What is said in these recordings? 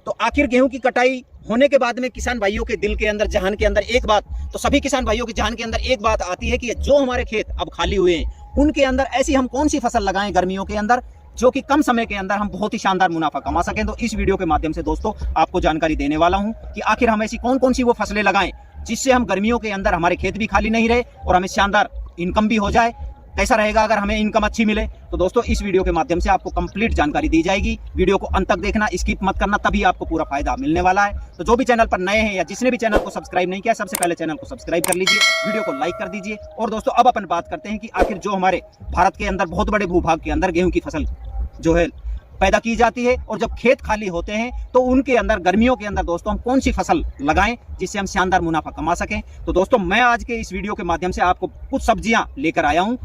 तो आखिर गेहूं की कटाई होने के बाद में किसान भाइयों के दिल के अंदर, जहान के अंदर एक बात, तो सभी किसान भाइयों के जहान के अंदर एक बात आती है कि जो हमारे खेत अब खाली हुए हैं उनके अंदर ऐसी हम कौन सी फसल लगाएं गर्मियों के अंदर जो कि कम समय के अंदर हम बहुत ही शानदार मुनाफा कमा सकें। तो इस वीडियो के माध्यम से दोस्तों आपको जानकारी देने वाला हूं कि आखिर हम ऐसी कौन कौन सी वो फसलें लगाएं जिससे हम गर्मियों के अंदर हमारे खेत भी खाली नहीं रहे और हमें शानदार इनकम भी हो जाए। कैसा रहेगा अगर हमें इनकम अच्छी मिले? तो दोस्तों इस वीडियो के माध्यम से आपको कंप्लीट जानकारी दी जाएगी। वीडियो को अंत तक देखना, स्किप मत करना, तभी आपको पूरा फायदा मिलने वाला है। तो जो भी चैनल पर नए हैं या जिसने भी चैनल को सब्सक्राइब नहीं किया, सबसे पहले चैनल को सब्सक्राइब कर लीजिए, वीडियो को लाइक कर दीजिए। और दोस्तों अब अपन बात करते हैं कि आखिर जो हमारे भारत के अंदर बहुत बड़े भूभाग के अंदर गेहूं की फसल जो है पैदा की जाती है और जब खेत खाली होते हैं तो उनके अंदर गर्मियों के अंदर दोस्तों हम कौन सी फसल लगाएं जिससे हम शानदार मुनाफा कमा सकें। तो दोस्तों मैं आज के इस वीडियो के माध्यम से आपको कुछ सब्जियां लेकर आया हूं।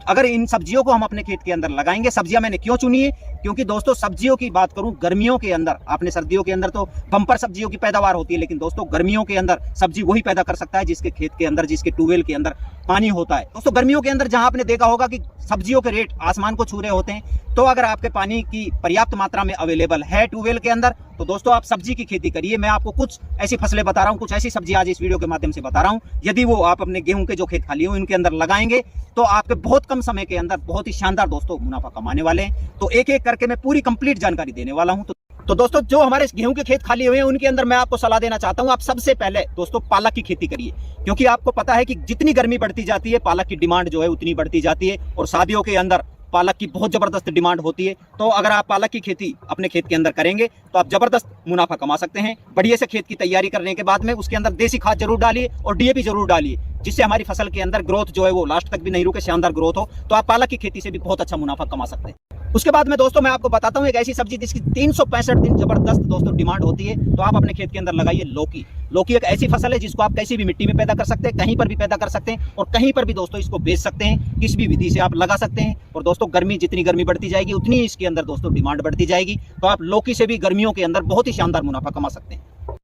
अगर इन सब्जियों को हम अपने खेत के अंदर लगाएंगे, सब्जियां मैंने क्यों चुनी है, क्योंकि दोस्तों सब्जियों की बात करूं गर्मियों के अंदर, आपने सर्दियों के अंदर तो बम्पर सब्जियों की पैदावार होती है, लेकिन दोस्तों गर्मियों के अंदर सब्जी वही पैदा कर सकता है जिसके खेत के अंदर, जिसके ट्यूबवेल के अंदर पानी होता है। दोस्तों गर्मियों के अंदर जहां आपने देखा होगा कि सब्जियों के रेट आसमान को छू रहे होते हैं, तो अगर आपके पानी की पर्याप्त मात्रा में अवेलेबल है ट्यूबवेल के अंदर तो दोस्तों आप सब्जी की खेती करिए। मैं आपको कुछ ऐसी फसलें बता रहा हूं, कुछ ऐसी सब्जी आज इस वीडियो के माध्यम से बता रहा हूं, यदि वो आप अपने गेहूं के जो खेत खाली हो इनके अंदर लगाएंगे तो आपके बहुत कम समय के अंदर बहुत ही शानदार दोस्तों मुनाफा कमाने वाले हैं। तो एक एक करके मैं पूरी कंप्लीट जानकारी देने वाला हूं। तो दोस्तों जो हमारे गेहूं के खेत खाली हुए हैं उनके अंदर मैं आपको सलाह देना चाहता हूं, आप सबसे पहले दोस्तों पालक की खेती करिए, क्योंकि आपको पता है कि जितनी गर्मी बढ़ती जाती है पालक की डिमांड जो है उतनी बढ़ती जाती है और शादियों के अंदर पालक की बहुत जबरदस्त डिमांड होती है। तो अगर आप पालक की खेती अपने खेत के अंदर करेंगे तो आप जबरदस्त मुनाफा कमा सकते हैं। बढ़िया से खेत की तैयारी करने के बाद में उसके अंदर देसी खाद जरूर डालिए और डीएपी जरूर डालिए, जिससे हमारी फसल के अंदर ग्रोथ जो है वो लास्ट तक भी नहीं रुके, शानदार ग्रोथ हो। तो आप पालक की खेती से भी बहुत अच्छा मुनाफा कमा सकते हैं। उसके बाद में दोस्तों मैं आपको बताता हूं एक ऐसी सब्जी जिसकी 365 दिन जबरदस्त दोस्तों डिमांड होती है, तो आप अपने खेत के अंदर लगाइए लौकी। लौकी एक ऐसी फसल है जिसको आप किसी भी मिट्टी में पैदा कर सकते हैं, कहीं पर भी पैदा कर सकते हैं और कहीं पर भी दोस्तों इसको बेच सकते हैं, किसी भी विधि से आप लगा सकते हैं। और दोस्तों गर्मी जितनी गर्मी बढ़ती जाएगी उतनी इसके अंदर दोस्तों डिमांड बढ़ती जाएगी, तो आप लौकी से भी गर्मियों के अंदर बहुत ही शानदार मुनाफा कमा सकते हैं।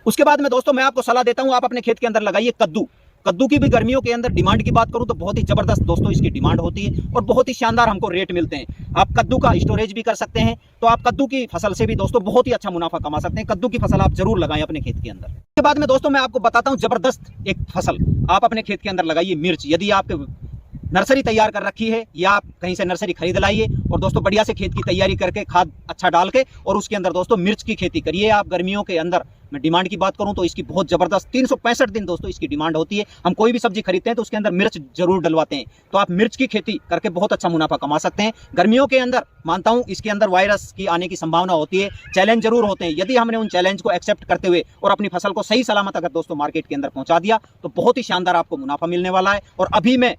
उसके बाद में दोस्तों मैं आपको सलाह देता हूं आप अपने खेत के अंदर लगाइए कद्दू। कद्दू की भी गर्मियों के अंदर डिमांड की बात करूं तो बहुत ही जबरदस्त दोस्तों इसकी डिमांड होती है और बहुत ही शानदार हमको रेट मिलते हैं। आप कद्दू का स्टोरेज भी कर सकते हैं, तो आप कद्दू की फसल से भी दोस्तों बहुत ही अच्छा मुनाफा कमा सकते हैं। कद्दू की फसल आप जरूर लगाएं अपने खेत के अंदर। उसके बाद में दोस्तों मैं आपको बताता हूं जबरदस्त एक फसल आप अपने खेत के अंदर लगाइए मिर्च। यदि आपके नर्सरी तैयार कर रखी है या आप कहीं से नर्सरी खरीद लाइए और दोस्तों बढ़िया से खेत की तैयारी करके खाद अच्छा डाल के और उसके अंदर दोस्तों मिर्च की खेती करिए आप गर्मियों के अंदर। मैं डिमांड की बात करूं तो इसकी बहुत जबरदस्त 365 दिन दोस्तों इसकी डिमांड होती है। हम कोई भी सब्जी खरीदते हैं तो उसके अंदर मिर्च जरूर डलवाते हैं, तो आप मिर्च की खेती करके बहुत अच्छा मुनाफा कमा सकते हैं गर्मियों के अंदर। मानता हूं इसके अंदर वायरस की आने की संभावना होती है, चैलेंज जरूर होते हैं, यदि हमने उन चैलेंज को एक्सेप्ट करते हुए और अपनी फसल को सही सलामत अगर दोस्तों मार्केट के अंदर पहुंचा दिया तो बहुत ही शानदार आपको मुनाफा मिलने वाला है। और अभी मैं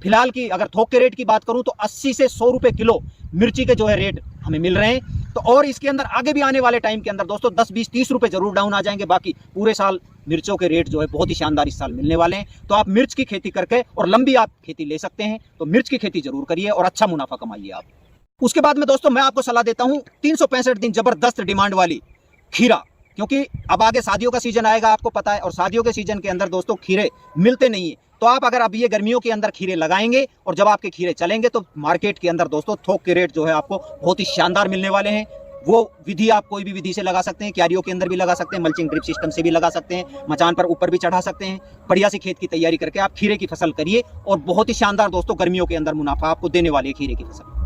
फिलहाल की अगर थोक के रेट की बात करूं तो 80 से 100 रुपए किलो मिर्ची के जो है रेट हमें मिल रहे हैं। तो और इसके अंदर आगे भी आने वाले टाइम के अंदर दोस्तों 10, 20, 30 रुपए जरूर डाउन आ जाएंगे, बाकी पूरे साल मिर्चों के रेट जो है बहुत ही शानदार इस साल मिलने वाले हैं। तो आप मिर्च की खेती करके और लंबी आप खेती ले सकते हैं, तो मिर्च की खेती जरूर करिए और अच्छा मुनाफा कमाइए आप। उसके बाद में दोस्तों मैं आपको सलाह देता हूं 365 दिन जबरदस्त डिमांड वाली खीरा, क्योंकि अब आगे शादियों का सीजन आएगा आपको पता है, और शादियों के सीजन के अंदर दोस्तों खीरे मिलते नहीं है। तो आप अगर अब ये गर्मियों के अंदर खीरे लगाएंगे और जब आपके खीरे चलेंगे तो मार्केट के अंदर दोस्तों थोक के रेट जो है आपको बहुत ही शानदार मिलने वाले हैं। वो विधि आप कोई भी विधि से लगा सकते हैं, क्यारियों के अंदर भी लगा सकते हैं, मल्चिंग ड्रिप सिस्टम से भी लगा सकते हैं, मचान पर ऊपर भी चढ़ा सकते हैं। बढ़िया से खेत की तैयारी करके आप खीरे की फसल करिए और बहुत ही शानदार दोस्तों गर्मियों के अंदर मुनाफा आपको देने वाली है खीरे की फसल।